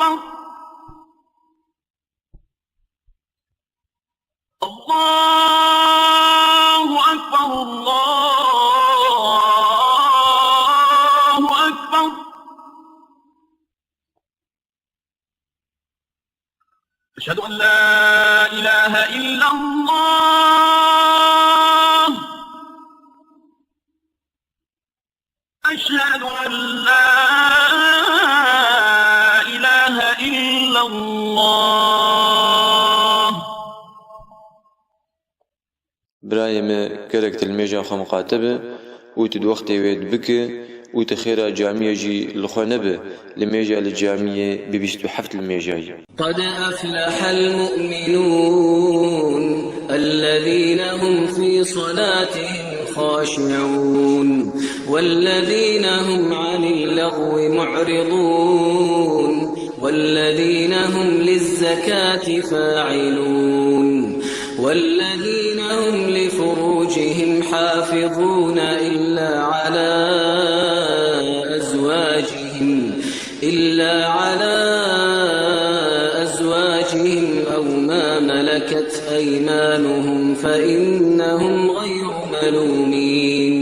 أكبر الله أكبر الله أكبر أشهد أن لا إله إلا الله أشهد أن لا إله إلا الله. برايم كاركت الميجا خو مقاتبه ويتد وقتي ويد بك وتخير جامعة جي الخنبه لميجا الجامعة ببيشتو حفت الميجا. قد أفلح المؤمنون الذين هم في صلاتهم خاشعون والذين هم عن اللغو معرضون والذين هم للزكاة فاعلون والذين هم لفروجهم حافظون إلا على أزواجهم أو ما ملكت أيمانهم فإنهم غير ملومين.